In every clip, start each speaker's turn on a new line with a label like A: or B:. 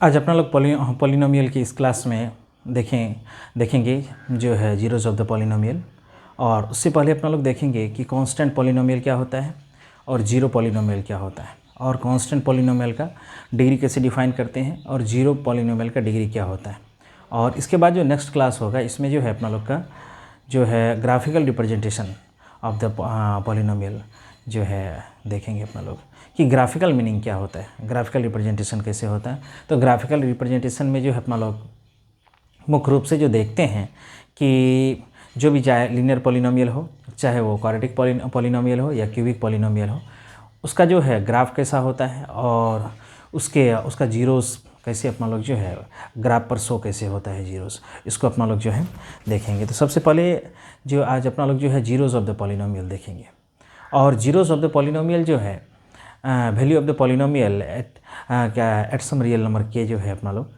A: आज अपना लोग पॉलिनोमियल की इस क्लास में देखेंगे जो है जीरोज ऑफ द पॉलिनोमियल। और उससे पहले अपना लोग देखेंगे कि कांस्टेंट पॉलिनोमियल क्या होता है और जीरो पॉलिनोमियल क्या होता है, और कांस्टेंट पॉलिनोमियल का डिग्री कैसे डिफाइन करते हैं और जीरो पॉलिनोमियल का डिग्री क्या होता है। और इसके बाद जो नेक्स्ट क्लास होगा इसमें जो है अपना लोग का जो है graphical representation of the polynomial जो है देखेंगे अपना लोग कि ग्राफिकल मीनिंग क्या होता है, ग्राफिकल रिप्रेजेंटेशन कैसे होता है। तो ग्राफिकल रिप्रेजेंटेशन में जो है अपना लोग मुख्य रूप से जो देखते हैं कि जो भी चाहे लीनियर पॉलिनोमियल हो, चाहे वो क्वाड्रेटिक पॉलिनोमियल हो या क्यूबिक पॉलिनोमियल हो, उसका जो है ग्राफ कैसा होता है और उसका जीरोस कैसे अपना लोग जो है ग्राफ पर शो कैसे होता है जीरोस, इसको अपना लोग जो है देखेंगे। तो सबसे पहले जो आज अपना लोग जो है जीरोस ऑफ द पॉलिनोमियल देखेंगे। और जीरोस ऑफ द पॉलिनोमियल जो है value of the polynomial at some real number के जो है अपना लोग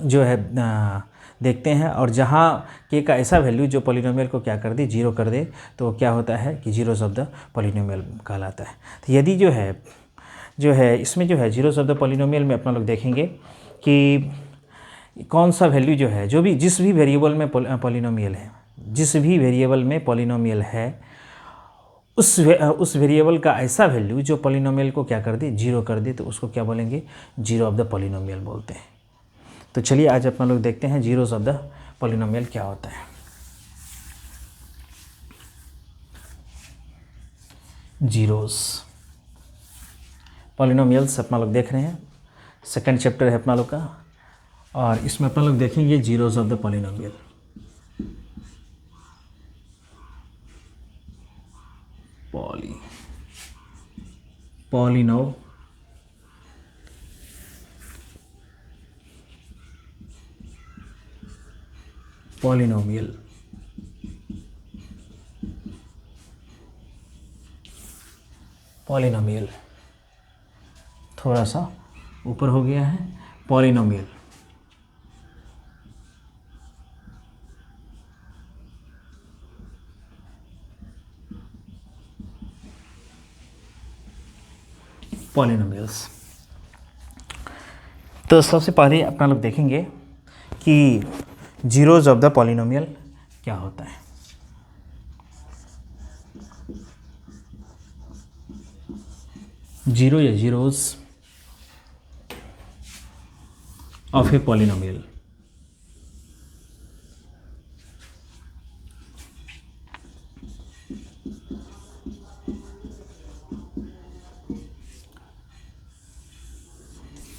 A: जो है देखते हैं। और जहाँ के का ऐसा वैल्यू जो पॉलिनोमियल को क्या कर दे, जीरो कर दे, तो क्या होता है कि जीरोस ऑफ द पॉलिनोमियल कहलाता है। तो यदि जो है इसमें जो है जीरोस ऑफ द पॉलिनोमियल में अपना लोग देखेंगे कि कौन सा वैल्यू जो है जिस भी वेरिएबल में पॉलिनोमियल है, जिस भी वेरिएबल में पॉलिनोमियल है उस वेरिएबल का ऐसा वैल्यू जो पॉलिनोमियल को क्या कर दे, जीरो कर दे, तो उसको क्या बोलेंगे, जीरो ऑफ द पॉलिनोमियल बोलते हैं। तो चलिए आज अपना लोग देखते हैं जीरोस ऑफ द पॉलिनोमियल क्या होता है। जीरोस पॉलिनोमियल्स अपना लोग देख रहे हैं, सेकंड चैप्टर है अपना लोग का, और इसमें अपना लोग देखेंगे zeros of the polynomial. Polynomial थोड़ा सा ऊपर हो गया है। Polynomial polynomials. तो सबसे पहले अपना लोग देखेंगे कि जीरोस ऑफ द पॉलिनोमियल क्या होता है। जीरो या zeros of a polynomial.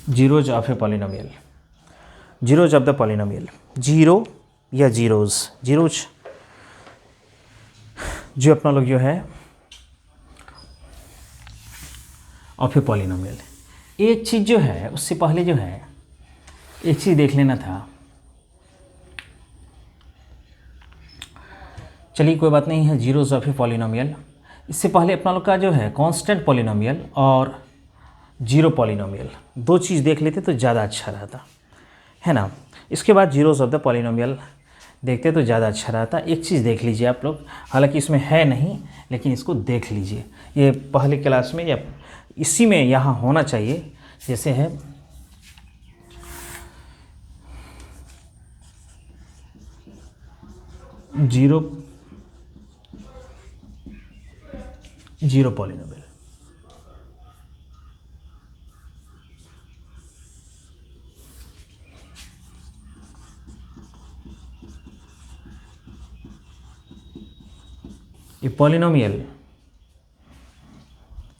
A: Zeros of a polynomial, zeros of the polynomial. Zero या जीरोज जो अपना लोग जो है ऑफ ए पॉलिनोमियल। एक चीज़ जो है उससे पहले जो है एक चीज़ देख लेना था। चलिए कोई बात नहीं है, जीरोस ऑफ ए पॉलिनोमियल। इससे पहले अपना लोग का जो है कांस्टेंट पॉलिनोमियल और जीरो पॉलिनोमियल दो चीज़ देख लेते तो ज़्यादा अच्छा रहता है ना। इसके बाद जीरोस ऑफ द पॉलिनोमियल देखते तो ज़्यादा अच्छा रहता। एक चीज़ देख लीजिए आप लोग, हालांकि इसमें है नहीं लेकिन इसको देख लीजिए, ये पहले क्लास में या इसी में यहाँ होना चाहिए। जैसे है zero polynomial.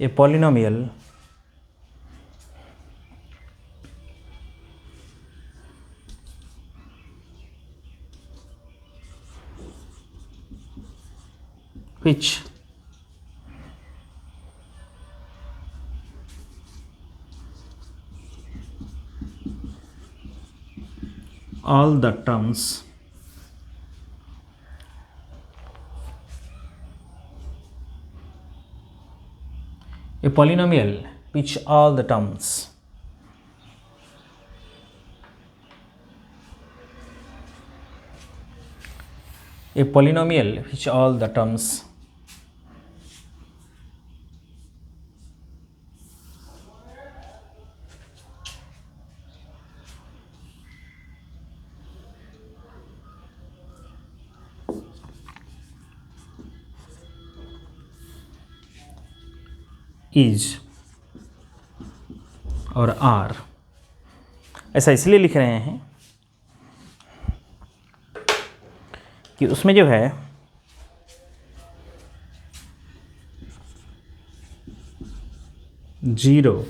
A: A polynomial which all the terms a polynomial which all the terms a polynomial which all the terms is और आर, ऐसा इसलिए लिख रहे हैं कि उसमें जो है zero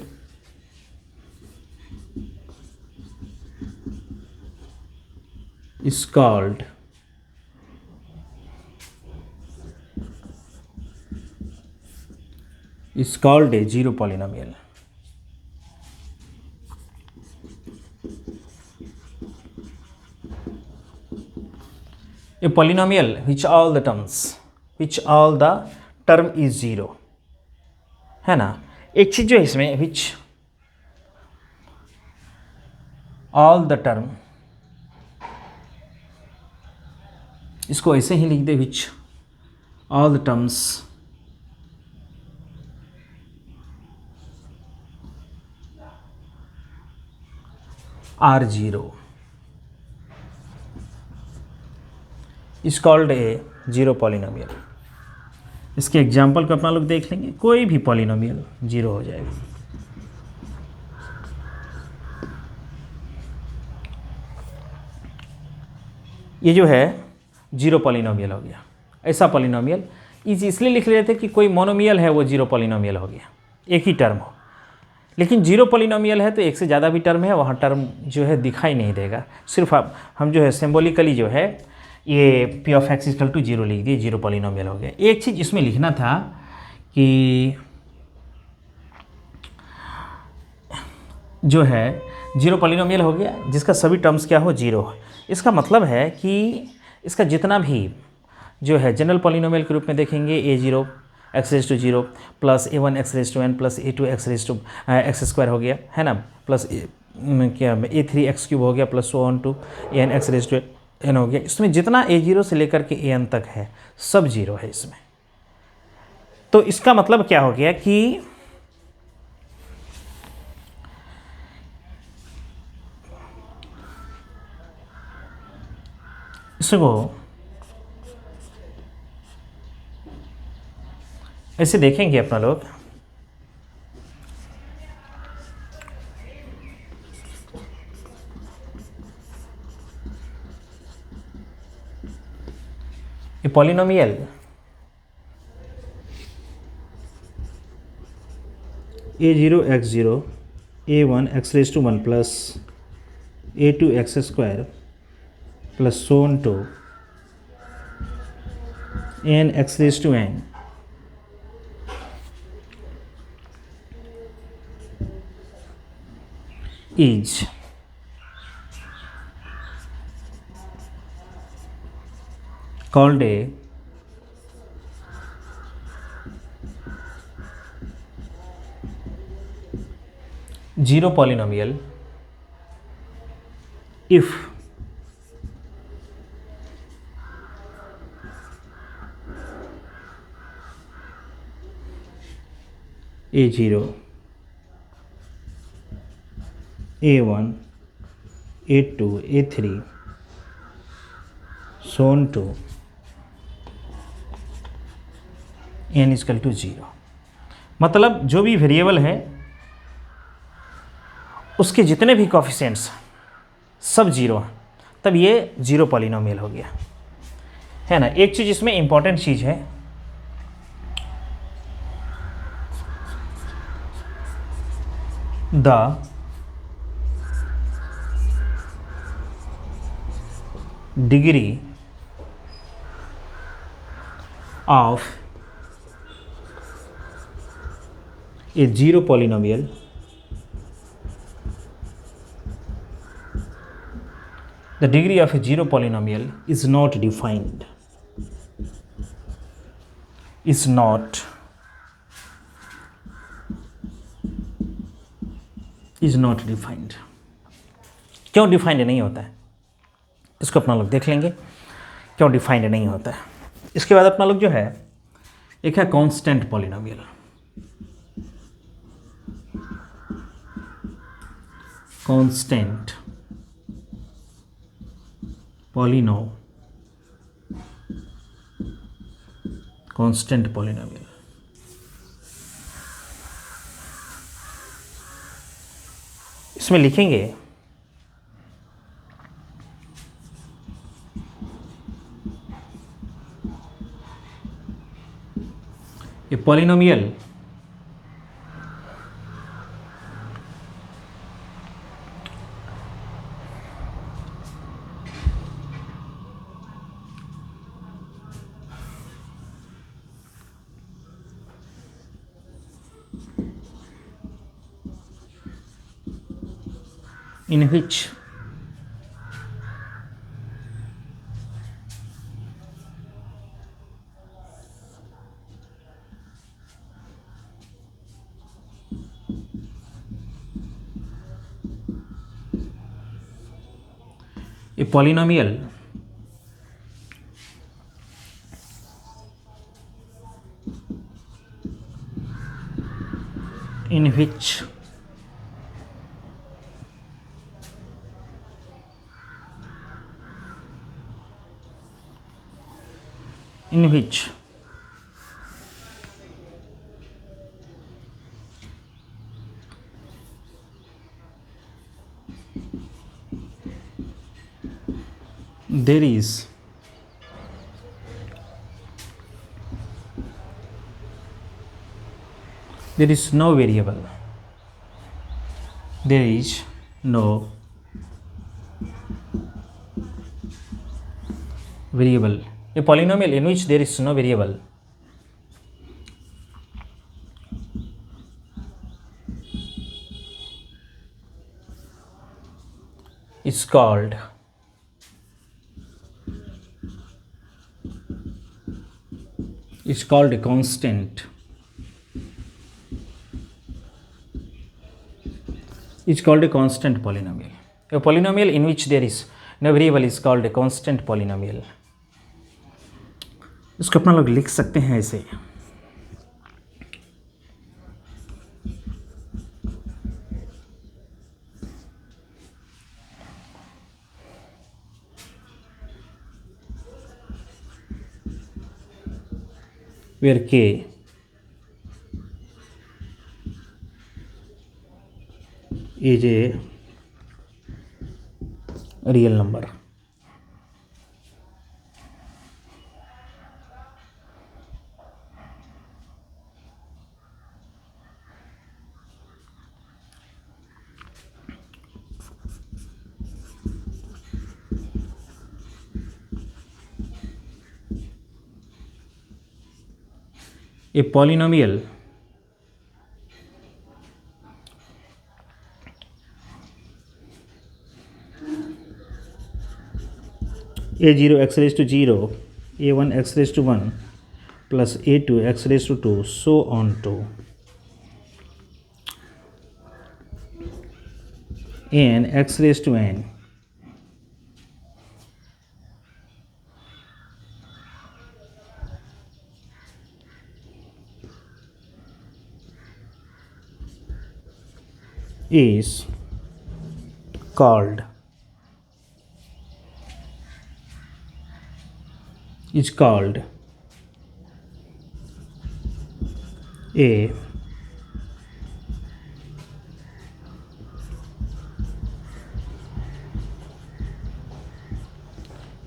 A: is called a zero polynomial. A polynomial which all the term is zero, है ना। एक चीज जो है इसमें which all the term, इसको ऐसे ही लिख दे which all the terms are zero is called a zero polynomial. इसके एग्जाम्पल को अपना लोग देख लेंगे। कोई भी पॉलिनोमियल जीरो हो जाएगा। ये जो है जीरो पॉलिनोमियल हो गया। ऐसा पॉलिनोमियल इसलिए लिख लेते कि कोई मोनोमियल है वो जीरो पॉलिनोमियल हो गया, एक ही टर्म हो। लेकिन जीरो पॉलिनोमियल है तो एक से ज़्यादा भी टर्म है, वहाँ टर्म जो है दिखाई नहीं देगा। सिर्फ हम जो है सिंबॉलिकली जो है ये p of x equal to zero लिख दिए, जीरो पॉलिनोमियल हो गया। एक चीज़ इसमें लिखना था कि जो है जीरो पॉलिनोमियल हो गया जिसका सभी टर्म्स क्या हो, जीरो हो। इसका मतलब है कि इसका जितना भी जो है जनरल पॉलिनोमियल के रूप में देखेंगे a zero x raise to zero plus a one x raise to n plus a two x raise to x square हो गया, है ना, प्लस क्या ए थ्री एक्स क्यूब हो गया plus so on to a n x raise to n हो गया। इसमें जितना ए जीरो से लेकर के ए एन तक है सब जीरो है इसमें। तो इसका मतलब क्या हो गया कि इसको ऐसे देखेंगे अपना लोग, ये polynomial a zero x zero a one x raise to one plus a two x square plus so on to n x raise to n is called a zero polynomial if a0 a1 a2 a3 so on to n is equal to 0। मतलब जो भी variable है उसके जितने भी coefficients सब zero हैं, तब ये जीरो पॉलिनोमियल हो गया, है ना। एक चीज़ इसमें इंपॉर्टेंट चीज़ है, the degree of a zero polynomial the degree of a zero polynomial is not defined, is not defined। क्यों डिफाइंड नहीं होता है इसको अपना लोग देख लेंगे, क्यों डिफाइंड नहीं होता है। इसके बाद अपना लोग जो है एक है कांस्टेंट पॉलिनोमियल। कांस्टेंट पॉलिनोमियल इसमें लिखेंगे a polynomial in which a polynomial in which there is no variable, there is no variable, a polynomial in which there is no variable is called a constant. Is called a constant polynomial. A polynomial in which there is no variable is called a constant polynomial. इसको अपना लोग लिख सकते हैं ऐसे, where k is a real number. A polynomial a0 x raised to 0, a1 x raised to 1 plus a2 x raised to 2, so on to n x raised to n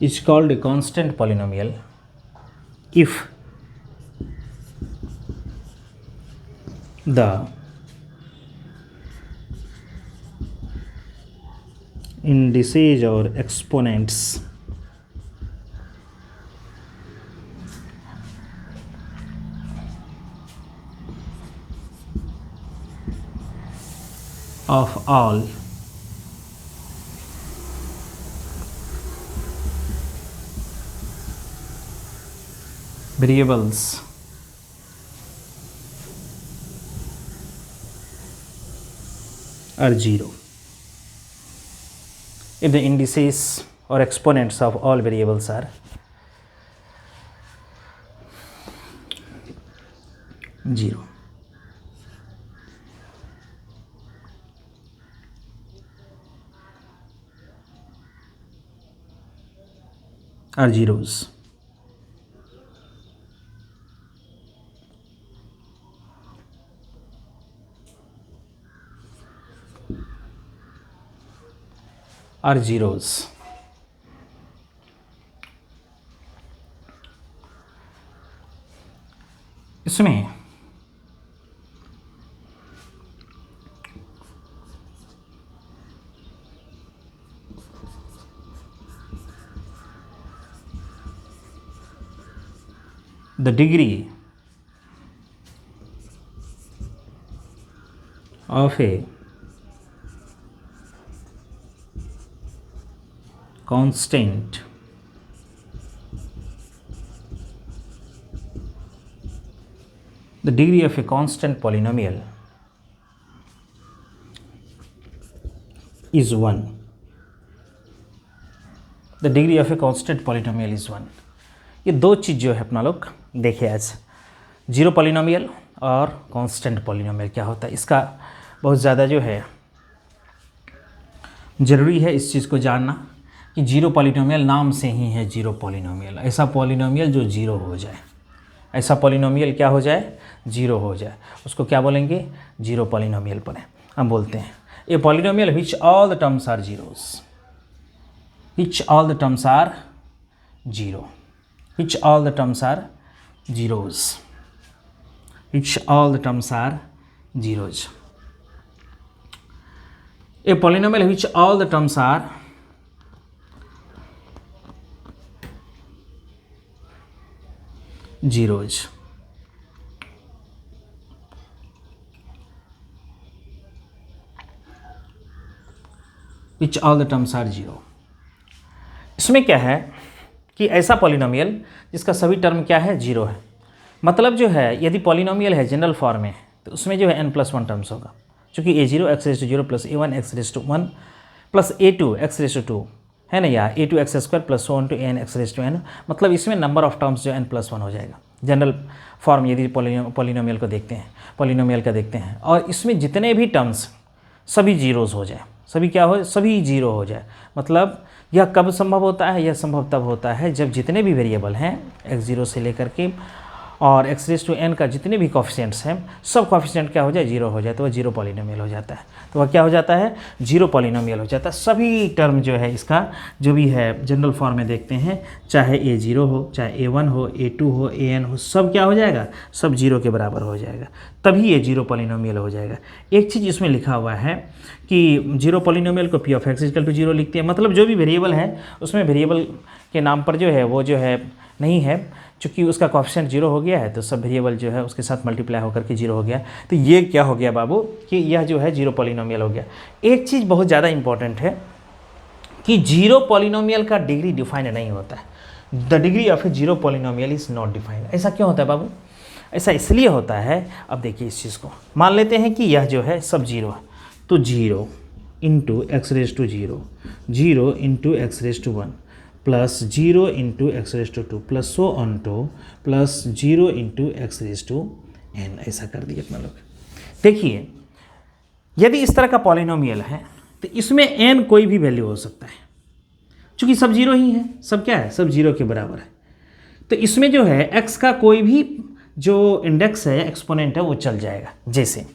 A: is called a constant polynomial if the indices or exponents of all variables are 0. If the indices or exponents of all variables are 0. Are zeros. Are zeros. इसमें the degree of a constant the degree of a constant polynomial is 1. The degree of a constant polynomial is 1. ये दो चीज़ जो है अपना लोग देखे आज, zero polynomial और कांस्टेंट पॉलिनोमियल क्या होता है, इसका बहुत ज़्यादा जो है ज़रूरी है इस चीज़ को जानना कि जीरो पॉलिनोमियल नाम से ही है जीरो पॉलिनोमियल। ऐसा पॉलिनोमियल जो जीरो हो जाए, ऐसा पॉलिनोमियल क्या हो जाए, जीरो हो जाए, उसको क्या बोलेंगे, जीरो पॉलिनोमियल पर हम बोलते हैं। A polynomial which all the terms are zeros, which all the terms are zero, which all the terms are zeros, which all the terms are zeros. A polynomial which all the terms are zeros. Which all the terms are zero. इसमें क्या है कि ऐसा polynomial जिसका सभी term क्या है, zero है। मतलब जो है यदि पॉलिनोमियल है जनरल फॉर्म में तो उसमें जो है n+1 टर्म्स होगा, चूँकि a0 x⁻0 plus a1 x⁻1 plus a2 x⁻2 है ना, या a2 x² plus so on to an x⁻n, मतलब इसमें नंबर ऑफ टर्म्स जो n+1 हो जाएगा जनरल फॉर्म यदि पॉलिनोमियल को देखते हैं, पॉलिनोमियल का देखते हैं, और इसमें जितने भी टर्म्स सभी जीरोज़ हो जाए, सभी क्या हो, सभी जीरो हो जाए। मतलब यह कब संभव होता है, यह संभव तब होता है जब जितने भी वेरिएबल हैं x0 से लेकर के और x⁻n का जितने भी कॉफिशिएंट्स हैं सब कॉफिशिएंट क्या हो जाए, जीरो हो जाए, तो वह जीरो पॉलिनोमियल हो जाता है। तो वह क्या हो जाता है, जीरो पॉलिनोमियल हो जाता है। सभी टर्म जो है इसका जो भी है जनरल फॉर्म में देखते हैं, चाहे a0 हो, चाहे a1 हो, a2 हो, an हो, सब क्या हो जाएगा, सब जीरो के बराबर हो जाएगा, तभी ये जीरो पॉलिनोमियल हो जाएगा। एक चीज़ इसमें लिखा हुआ है कि जीरो पॉलिनोमियल को p of x equal to zero लिखते हैं, मतलब जो भी वेरिएबल है उसमें वेरिएबल के नाम पर जो है वो जो है नहीं है, चूँकि उसका कॉफिशिएंट जीरो हो गया है तो सब वेरिएबल जो है उसके साथ मल्टीप्लाई होकर के जीरो हो गया। तो ये क्या हो गया बाबू कि यह जो है जीरो पॉलिनोमियल हो गया। एक चीज़ बहुत ज़्यादा इंपॉर्टेंट है कि जीरो पॉलिनोमियल का डिग्री डिफाइंड नहीं होता है। The degree of A zero polynomial is not defined. ऐसा क्यों होता है बाबू, ऐसा इसलिए होता है, अब देखिए इस चीज़ को मान लेते हैं कि यह जो है सब जीरो है, तो zero into x⁻0, zero into x⁻1 plus zero into x⁻2 plus so on two plus zero into x⁻n, ऐसा कर दिए अपना लोग। देखिए यदि इस तरह का पॉलिनोमियल है तो इसमें n कोई भी वैल्यू हो सकता है, चूँकि सब जीरो ही है, सब क्या है, सब जीरो के बराबर है। तो इसमें जो है x का कोई भी जो इंडेक्स है, एक्सपोनेंट है, वो चल जाएगा। जैसे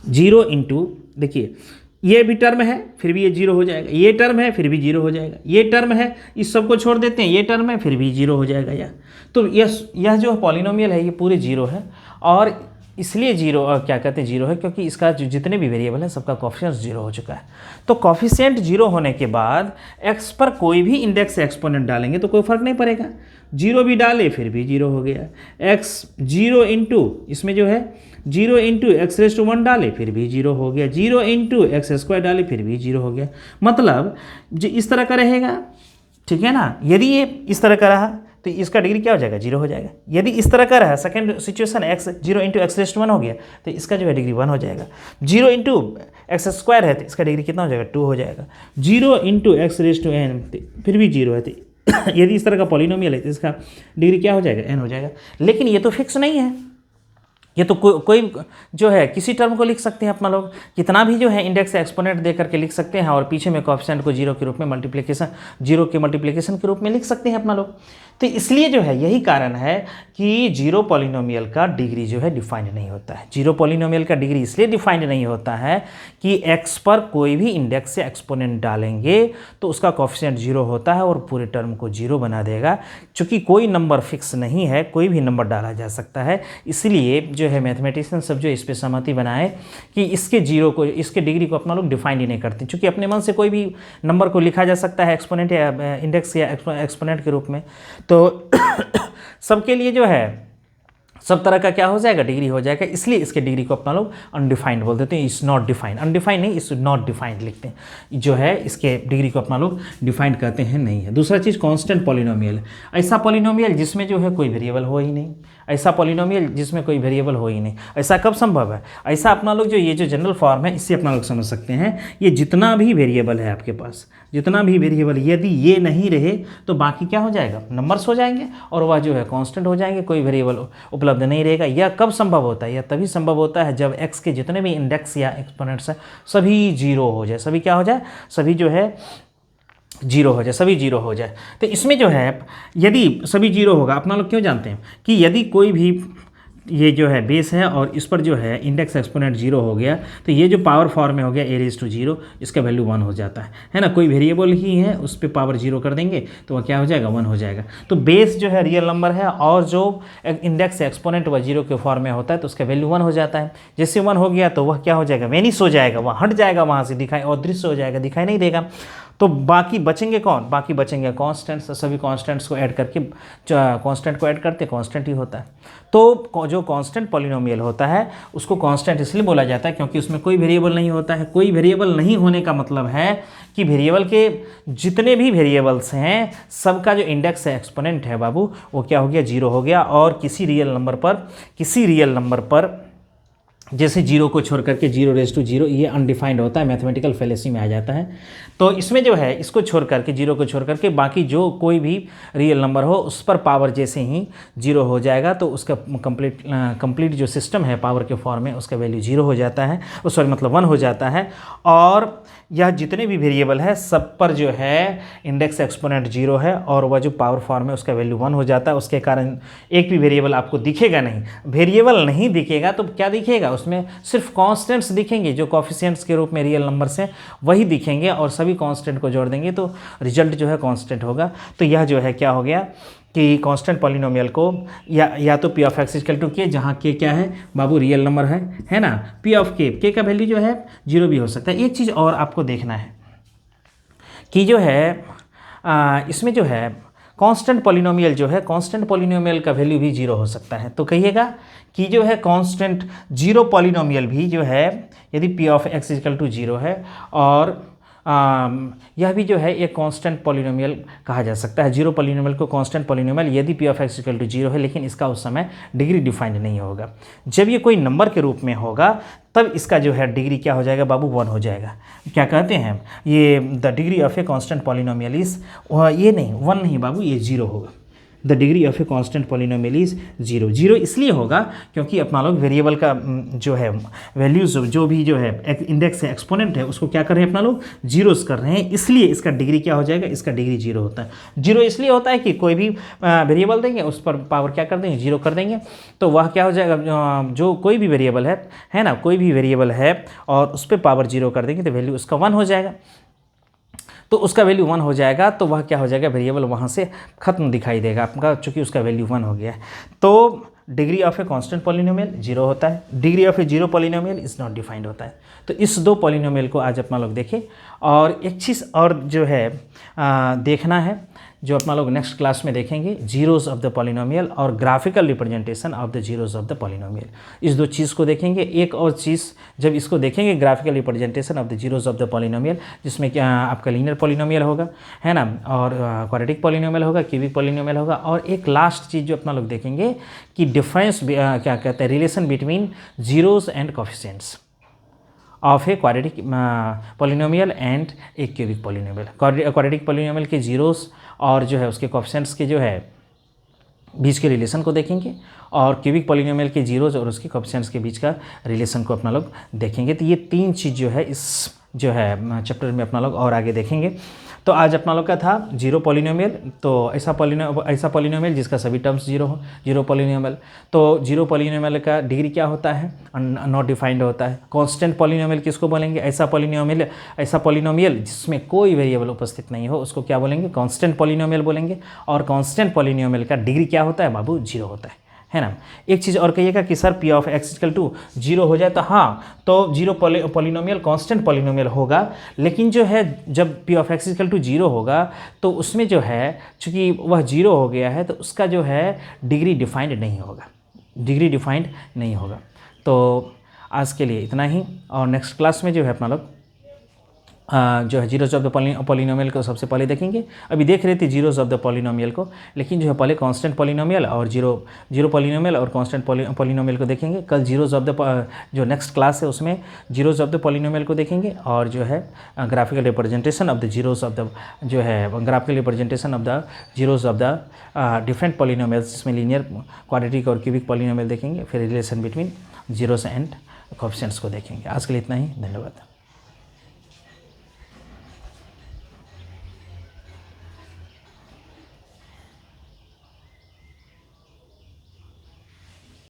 A: जीरो इंटू, देखिए ये भी टर्म है फिर भी ये जीरो हो जाएगा, ये टर्म है फिर भी जीरो हो जाएगा, ये टर्म है, इस सब को छोड़ देते हैं, ये टर्म है फिर भी जीरो हो जाएगा। यह तो यह जो पॉलिनोमियल है ये पूरे जीरो है, और इसलिए जीरो क्या कहते हैं, जीरो है क्योंकि इसका जो जितने भी वेरिएबल है सबका कॉफिशिएंट जीरो हो चुका है। तो कॉफिशिएंट जीरो होने के बाद x पर कोई भी इंडेक्स एक्सपोनेंट डालेंगे तो कोई फर्क नहीं पड़ेगा, जीरो भी डाले फिर भी जीरो हो गया। x जीरो इंटू इसमें जो है जीरो इंटू x⁻1 डाले फिर भी जीरो हो गया, जीरो इंटू x² डाले फिर भी जीरो हो गया। मतलब जो इस तरह का रहेगा, ठीक है ना, यदि ये इस तरह का रहा तो इसका डिग्री क्या हो जाएगा, जीरो हो जाएगा। यदि इस तरह का रहा, second situation x zero into x⁻1 हो गया तो इसका जो है डिग्री 1 हो जाएगा। जीरो इंटू x² है तो इसका डिग्री कितना हो जाएगा, 2 हो जाएगा। जीरो इंटू x⁻n फिर भी जीरो है, तो यदि इस तरह का पॉलिनोमियल है तो इसका डिग्री क्या हो जाएगा, n हो जाएगा। लेकिन ये तो फिक्स नहीं है, ये तो कोई जो है किसी टर्म को लिख सकते हैं अपना लोग, कितना भी जो है इंडेक्स एक्सपोनेंट दे करके लिख सकते हैं, और पीछे में कोएफिशिएंट को जीरो के रूप में जीरो के मल्टीप्लिकेशन के रूप में लिख सकते हैं अपना लोग। तो इसलिए जो है यही कारण है कि जीरो पॉलिनोमियल का डिग्री जो है डिफाइंड नहीं होता है। जीरो पॉलिनोमियल का डिग्री इसलिए डिफाइंड नहीं होता है कि x पर कोई भी इंडेक्स या एक्सपोनेंट डालेंगे तो उसका कोफिशिएंट जीरो होता है और पूरे टर्म को जीरो बना देगा। चूँकि कोई नंबर फिक्स नहीं है, कोई भी नंबर डाला जा सकता है, इसलिए जो है मैथमेटिशियन सब जो इस पर सहमति बनाए कि इसके डिग्री को अपना लोग डिफाइंड ही नहीं करते। चूँकि अपने मन से कोई भी नंबर को लिखा जा सकता है एक्सपोनेंट या इंडेक्स या एक्सपोनेंट के रूप में, तो सबके लिए जो है सब तरह का क्या हो जाएगा, डिग्री हो जाएगा। इसलिए इसके डिग्री को अपना लोग अनडिफाइंड बोल देते हैं, इस नॉट डिफाइंड। अनडिफाइंड नहीं, इस नॉट डिफाइंड लिखते हैं, जो है इसके डिग्री को अपना लोग डिफाइंड करते हैं नहीं है। दूसरा चीज़ कांस्टेंट पॉलिनोमियल, ऐसा पॉलिनोमियल जिसमें जो है कोई वेरिएबल हो ही नहीं, ऐसा पॉलिनोमियल जिसमें कोई वेरिएबल हो ही नहीं। ऐसा कब संभव है? ऐसा अपना लोग जो ये जो जनरल फॉर्म है इससे अपना लोग समझ सकते हैं, ये जितना भी वेरिएबल है आपके पास, जितना भी वेरिएबल, यदि ये नहीं रहे तो बाकी क्या हो जाएगा, नंबर्स हो जाएंगे और वह जो है कांस्टेंट हो जाएंगे, कोई वेरिएबल उपलब्ध नहीं रहेगा। यह कब संभव होता है? यह तभी संभव होता है जब x के जितने भी इंडेक्स या एक्सपोनेंट्स हैं सभी जीरो हो जाए, सभी क्या हो जाए, सभी जो है जीरो हो जाए, सभी जीरो हो जाए। तो इसमें जो है यदि सभी जीरो होगा, अपना लोग क्यों जानते हैं कि यदि कोई भी ये जो है बेस है और इस पर जो है इंडेक्स एक्सपोनेंट जीरो हो गया तो ये जो पावर फॉर्म में हो गया a⁻0, इसका वैल्यू 1 हो जाता है ना। कोई वेरिएबल ही है उस पर पावर जीरो कर देंगे तो वह क्या हो जाएगा, 1 हो जाएगा। तो बेस जो है रियल नंबर है और जो इंडेक्स एक्सपोनेंट वह जीरो के फॉर्म में होता है तो उसका वैल्यू 1 हो जाता है। जैसे 1 हो गया तो वह क्या हो जाएगा, वेनिश हो जाएगा, वह हट जाएगा वहाँ से, दिखाई अदृश्य हो जाएगा, दिखाई नहीं देगा। तो बाकी बचेंगे कौन, बाकी बचेंगे कांस्टेंट्स। सभी कांस्टेंट्स को ऐड करके, कांस्टेंट को ऐड करते कांस्टेंट ही होता है। तो जो कांस्टेंट पॉलिनोमियल होता है उसको कांस्टेंट इसलिए बोला जाता है क्योंकि उसमें कोई वेरिएबल नहीं होता है। कोई वेरिएबल नहीं होने का मतलब है कि वेरिएबल के जितने भी वेरिएबल्स हैं सबका जो इंडेक्स है, एक्सपोनेंट है बाबू, वो क्या हो गया, जीरो हो गया। और किसी रियल नंबर पर जैसे जीरो को छोड़ करके 0⁻0 ये अनडिफाइंड होता है, मैथमेटिकल फेलेसी में आ जाता है। तो इसमें जो है इसको छोड़ करके, जीरो को छोड़ करके बाकी जो कोई भी रियल नंबर हो उस पर पावर जैसे ही जीरो हो जाएगा तो उसका कंप्लीट जो सिस्टम है पावर के फॉर्म में उसका वैल्यू जीरो हो जाता है, मतलब 1 हो जाता है। और यह जितने भी वेरिएबल है सब पर जो है इंडेक्स एक्सपोनेंट जीरो है और वह जो पावर फॉर्म है उसका वैल्यू 1 हो जाता है। उसके कारण एक भी वेरिएबल आपको दिखेगा नहीं। वेरिएबल नहीं दिखेगा तो क्या दिखेगा, उसमें सिर्फ कांस्टेंट्स दिखेंगे जो कोफिशिएंट्स के रूप में रियल नंबर्स हैं वही दिखेंगे और सभी कांस्टेंट को जोड़ देंगे तो रिजल्ट जो है कांस्टेंट होगा। तो यह जो है क्या हो गया कि कांस्टेंट पॉलिनोमियल को या तो p of x equal to k, जहाँ k क्या है बाबू, रियल नंबर है ना। p ऑफ k का वैल्यू जो है जीरो भी हो सकता है। एक चीज़ और आपको देखना है कि जो है इसमें जो है कांस्टेंट पॉलिनोमियल जो है, कांस्टेंट पॉलिनोमियल का वैल्यू भी जीरो हो सकता है। तो कहिएगा कि जो है कांस्टेंट जीरो पॉलिनोमियल भी जो है यदि p of x equal to 0 है और यह भी जो है एक कांस्टेंट पॉलिनोमियल कहा जा सकता है। जीरो पॉलिनोमियल को कांस्टेंट पॉलिनोमियल यदि p of x equal to 0 है, लेकिन इसका उस समय डिग्री डिफाइंड नहीं होगा। जब ये कोई नंबर के रूप में होगा तब इसका जो है डिग्री क्या हो जाएगा बाबू, 1 हो जाएगा। क्या कहते हैं ये, the degree of a constant polynomial is, ये नहीं 1 नहीं बाबू, ये 0 होगा। The degree of a constant polynomial is 0। 0 इसलिए होगा क्योंकि अपना लोग वेरिएबल का जो है वैल्यूज जो भी जो है इंडेक्स है, एक्सपोनेंट है, उसको क्या कर रहे हैं अपना लोग, जीरोस कर रहे हैं, इसलिए इसका डिग्री क्या हो जाएगा, इसका डिग्री 0 होता है। 0 इसलिए होता है कि कोई भी वेरिएबल देंगे उस पर पावर क्या कर देंगे, 0 कर देंगे, तो वह क्या हो जाएगा, जो कोई भी वेरिएबल है ना, कोई भी वेरिएबल है और उस पर पावर 0 कर देंगे तो वैल्यू उसका 1 हो जाएगा। तो उसका वैल्यू 1 हो जाएगा तो वह क्या हो जाएगा, वेरिएबल वहाँ से खत्म दिखाई देगा आपका, चूँकि उसका वैल्यू 1 हो गया है। तो degree of a constant polynomial 0 होता है, degree of A zero polynomial is not defined होता है। तो इस दो पॉलिनोमियल को आज अपना लोग देखें। और एक चीज़ और जो है देखना है, जो अपना लोग नेक्स्ट क्लास में देखेंगे, जीरोस ऑफ द पॉलिनोमियल और graphical representation of the zeros of the polynomial. इस दो चीज़ को देखेंगे। एक और चीज़ जब इसको देखेंगे, graphical representation of the zeros of the polynomial, जिसमें क्या आपका लीनियर पॉलिनोमियल होगा, है ना, और क्वाड्रेटिक पॉलिनोमियल होगा, क्यूबिक पॉलिनोमियल होगा। और एक लास्ट चीज़ जो अपना लोग देखेंगे कि डिफरेंस क्या कहते हैं, relation between zeros and coefficients of a quadratic polynomial and A cubic polynomial. Quadratic polynomial के जीरोस और जो है उसके कोफिशिएंट्स के जो है बीच के रिलेशन को देखेंगे और क्यूबिक पॉलिनोमियल के जीरोस और उसके कोफिशिएंट्स के बीच का रिलेशन को अपना लोग देखेंगे। तो ये तीन चीज़ जो है इस जो है चैप्टर में अपना लोग और आगे देखेंगे। तो आज अपना लोग का था जीरो पॉलिनोमियल। तो ऐसा पॉलिनोमियल जिसका सभी टर्म्स जीरो हो, जीरो पॉलिनोमियल। तो जीरो पॉलिनोमियल का डिग्री क्या होता है? नॉट डिफाइंड होता है। कांस्टेंट पॉलिनोमियल किसको बोलेंगे? ऐसा पॉलिनोमियल जिसमें कोई वेरिएबल उपस्थित नहीं हो उसको क्या बोलेंगे? कांस्टेंट पॉलिनोमियल बोलेंगे। और कांस्टेंट पॉलिनोमियल का डिग्री क्या होता है बाबू? जीरो होता है ना। एक चीज़ और कहिएगा कि sir p of x equal to zero हो जाए तो हाँ, तो जीरो पॉलिनोमियल कांस्टेंट पॉलिनोमियल होगा। लेकिन जो है जब p of x equal to zero होगा तो उसमें जो है चूँकि वह जीरो हो गया है तो उसका जो है डिग्री डिफाइंड नहीं होगा। तो आज के लिए इतना ही, और नेक्स्ट क्लास में जो है अपना लोग जो है जीरोज ऑफ द पॉलिनोमियल को सबसे पहले देखेंगे। अभी देख रहे थे जीरोज ऑफ द पॉलिनोमियल को, लेकिन जो है पहले कांस्टेंट पॉलिनोमियल और जीरो पॉलिनोमियल और कांस्टेंट पॉलिनोमियल को देखेंगे। कल जीरोज ऑफ द जो नेक्स्ट क्लास है उसमें जीरोज ऑफ द पॉलिनोमियल को देखेंगे, और जो है graphical representation of the zeros of the जो है graphical representation of the zeros of the different polynomials, जिसमें लीनियर, क्वाड्रेटिक और क्यूबिक पॉलिनोमियल देखेंगे। फिर relation between zeros and coefficients को देखेंगे। आज के लिए इतना ही, धन्यवाद।